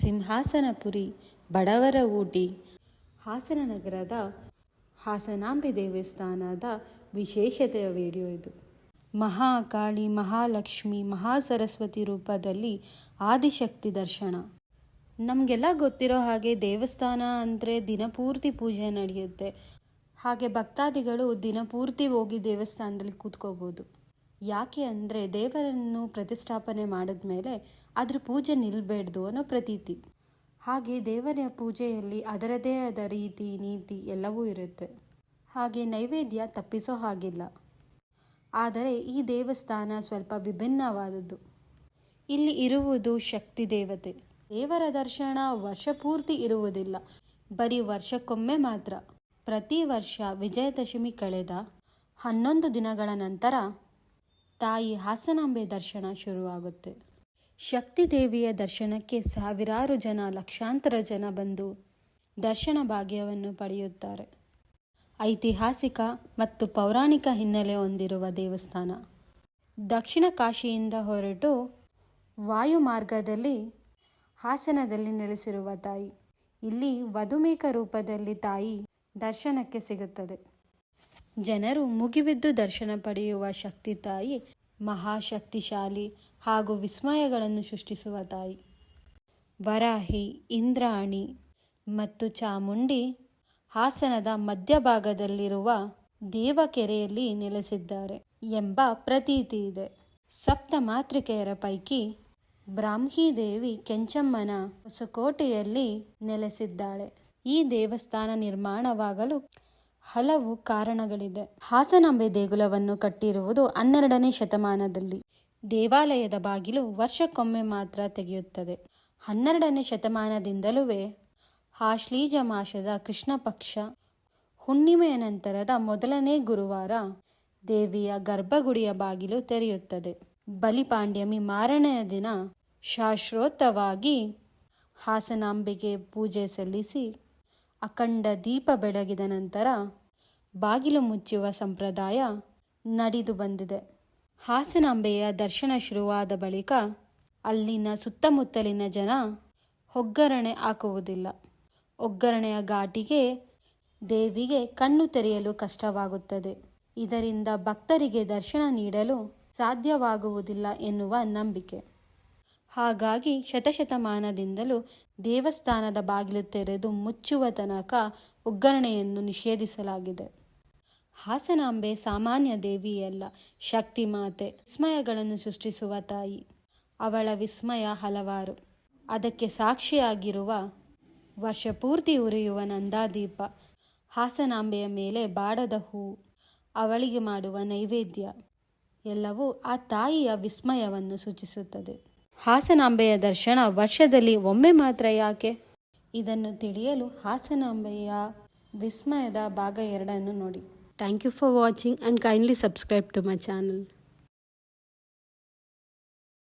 ಸಿಂಹಾಸನಪುರಿ, ಬಡವರ ಊಟಿ, ಹಾಸನ ನಗರದ ಹಾಸನಾಂಬೆ ದೇವಸ್ಥಾನದ ವಿಶೇಷತೆಯ ವಿಡಿಯೋ ಇದು. ಮಹಾಕಾಳಿ, ಮಹಾಲಕ್ಷ್ಮಿ, ಮಹಾಸರಸ್ವತಿ ರೂಪದಲ್ಲಿ ಆದಿಶಕ್ತಿ ದರ್ಶನ. ನಮಗೆಲ್ಲ ಗೊತ್ತಿರೋ ಹಾಗೆ ದೇವಸ್ಥಾನ ಅಂದರೆ ದಿನಪೂರ್ತಿ ಪೂಜೆ ನಡೆಯುತ್ತೆ. ಹಾಗೆ ಭಕ್ತಾದಿಗಳು ದಿನಪೂರ್ತಿ ಹೋಗಿ ದೇವಸ್ಥಾನದಲ್ಲಿ ಕೂತ್ಕೋಬೋದು. ಯಾಕೆ ಅಂದರೆ ದೇವರನ್ನು ಪ್ರತಿಷ್ಠಾಪನೆ ಮಾಡಿದ್ಮೇಲೆ ಅದ್ರ ಪೂಜೆ ನಿಲ್ಲಬೇಡ್ದು ಅನ್ನೋ ಪ್ರತೀತಿ. ಹಾಗೆ ದೇವರ ಪೂಜೆಯಲ್ಲಿ ಅದರದೇ ಆದ ರೀತಿ ನೀತಿ ಎಲ್ಲವೂ ಇರುತ್ತೆ. ಹಾಗೆ ನೈವೇದ್ಯ ತಪ್ಪಿಸೋ ಹಾಗಿಲ್ಲ. ಆದರೆ ಈ ದೇವಸ್ಥಾನ ಸ್ವಲ್ಪ ವಿಭಿನ್ನವಾದದ್ದು. ಇಲ್ಲಿ ಇರುವುದು ಶಕ್ತಿ ದೇವತೆ. ದೇವರ ದರ್ಶನ ವರ್ಷ ಪೂರ್ತಿ ಇರುವುದಿಲ್ಲ, ಬರೀ ವರ್ಷಕ್ಕೊಮ್ಮೆ ಮಾತ್ರ. ಪ್ರತಿ ವರ್ಷ ವಿಜಯದಶಮಿ ಕಳೆದ 11 ದಿನಗಳ ನಂತರ ತಾಯಿ ಹಾಸನಾಂಬೆ ದರ್ಶನ ಶುರುವಾಗುತ್ತೆ. ಶಕ್ತಿ ದೇವಿಯ ದರ್ಶನಕ್ಕೆ ಸಾವಿರಾರು ಜನ, ಲಕ್ಷಾಂತರ ಜನ ಬಂದು ದರ್ಶನ ಭಾಗ್ಯವನ್ನು ಪಡೆಯುತ್ತಾರೆ. ಐತಿಹಾಸಿಕ ಮತ್ತು ಪೌರಾಣಿಕ ಹಿನ್ನೆಲೆ ಹೊಂದಿರುವ ದೇವಸ್ಥಾನ. ದಕ್ಷಿಣ ಕಾಶಿಯಿಂದ ಹೊರಟು ವಾಯು ಮಾರ್ಗದಲ್ಲಿ ಹಾಸನದಲ್ಲಿ ನೆಲೆಸಿರುವ ತಾಯಿ. ಇಲ್ಲಿ ವಧುಮೇಕ ರೂಪದಲ್ಲಿ ತಾಯಿ ದರ್ಶನಕ್ಕೆ ಸಿಗುತ್ತದೆ. ಜನರು ಮುಗಿಬಿದ್ದು ದರ್ಶನ ಪಡೆಯುವ ಶಕ್ತಿ ತಾಯಿ ಮಹಾಶಕ್ತಿಶಾಲಿ ಹಾಗೂ ವಿಸ್ಮಯಗಳನ್ನು ಸೃಷ್ಟಿಸುವ ತಾಯಿ. ವರಾಹಿ, ಇಂದ್ರಾಣಿ ಮತ್ತು ಚಾಮುಂಡಿ ಹಾಸನದ ಮಧ್ಯಭಾಗದಲ್ಲಿರುವ ದೇವಕೆರೆಯಲ್ಲಿ ನೆಲೆಸಿದ್ದಾರೆ ಎಂಬ ಪ್ರತೀತಿ ಇದೆ. ಸಪ್ತ ಮಾತೃಕೆಯರ ಪೈಕಿ ಬ್ರಾಹ್ಮೀ ದೇವಿ ಕೆಂಚಮ್ಮನ ಹೊಸಕೋಟೆಯಲ್ಲಿ ನೆಲೆಸಿದ್ದಾಳೆ. ಈ ದೇವಸ್ಥಾನ ನಿರ್ಮಾಣವಾಗಲು ಹಲವು ಕಾರಣಗಳಿದೆ. ಹಾಸನಾಂಬೆ ದೇಗುಲವನ್ನು ಕಟ್ಟಿರುವುದು 12ನೇ ಶತಮಾನದಲ್ಲಿ. ದೇವಾಲಯದ ಬಾಗಿಲು ವರ್ಷಕ್ಕೊಮ್ಮೆ ಮಾತ್ರ ತೆಗೆಯುತ್ತದೆ. 12ನೇ ಶತಮಾನದಿಂದಲೂ ಆಶ್ಲೀಜ ಮಾಸದ ಕೃಷ್ಣ ಪಕ್ಷ ಹುಣ್ಣಿಮೆಯ ನಂತರದ ಮೊದಲನೇ ಗುರುವಾರ ದೇವಿಯ ಗರ್ಭಗುಡಿಯ ಬಾಗಿಲು ತೆರೆಯುತ್ತದೆ. ಬಲಿಪಾಂಡ್ಯಮಿ ಮಾರನೆಯ ದಿನ ಶಾಸ್ತ್ರೋಕ್ತವಾಗಿ ಹಾಸನಾಂಬೆಗೆ ಪೂಜೆ ಸಲ್ಲಿಸಿ ಅಖಂಡ ದೀಪ ಬೆಳಗಿದ ನಂತರ ಬಾಗಿಲು ಮುಚ್ಚುವ ಸಂಪ್ರದಾಯ ನಡೆದು ಬಂದಿದೆ. ಹಾಸನಾಂಬೆಯ ದರ್ಶನ ಶುರುವಾದ ಬಳಿಕ ಅಲ್ಲಿನ ಸುತ್ತಮುತ್ತಲಿನ ಜನ ಒಗ್ಗರಣೆ ಹಾಕುವುದಿಲ್ಲ. ಒಗ್ಗರಣೆಯ ಘಾಟಿಗೆ ದೇವಿಗೆ ಕಣ್ಣು ತೆರೆಯಲು ಕಷ್ಟವಾಗುತ್ತದೆ. ಇದರಿಂದ ಭಕ್ತರಿಗೆ ದರ್ಶನ ನೀಡಲು ಸಾಧ್ಯವಾಗುವುದಿಲ್ಲ ಎನ್ನುವ ನಂಬಿಕೆ. ಹಾಗಾಗಿ ಶತಶತಮಾನದಿಂದಲೂ ದೇವಸ್ಥಾನದ ಬಾಗಿಲು ತೆರೆದು ಮುಚ್ಚುವ ತನಕ ಒಗ್ಗರಣೆಯನ್ನು ನಿಷೇಧಿಸಲಾಗಿದೆ. ಹಾಸನಾಂಬೆ ಸಾಮಾನ್ಯ ದೇವಿಯಲ್ಲ, ಶಕ್ತಿ ಮಾತೆ, ವಿಸ್ಮಯಗಳನ್ನು ಸೃಷ್ಟಿಸುವ ತಾಯಿ. ಅವಳ ವಿಸ್ಮಯ ಹಲವಾರು. ಅದಕ್ಕೆ ಸಾಕ್ಷಿಯಾಗಿರುವ ವರ್ಷಪೂರ್ತಿ ಉರಿಯುವ ನಂದಾದೀಪ, ಹಾಸನಾಂಬೆಯ ಮೇಲೆ ಬಾಡದ ಹೂವು, ಅವಳಿಗೆ ಮಾಡುವ ನೈವೇದ್ಯ ಎಲ್ಲವೂ ಆ ತಾಯಿಯ ವಿಸ್ಮಯವನ್ನು ಸೂಚಿಸುತ್ತದೆ. ಹಾಸನಾಂಬೆಯ ದರ್ಶನ ವರ್ಷದಲ್ಲಿ ಒಮ್ಮೆ ಮಾತ್ರ ಯಾಕೆ? ಇದನ್ನು ತಿಳಿಯಲು ಹಾಸನಾಂಬೆಯ ವಿಸ್ಮಯದ ಭಾಗ 2 ನೋಡಿ. Thank you for watching and kindly subscribe to my channel.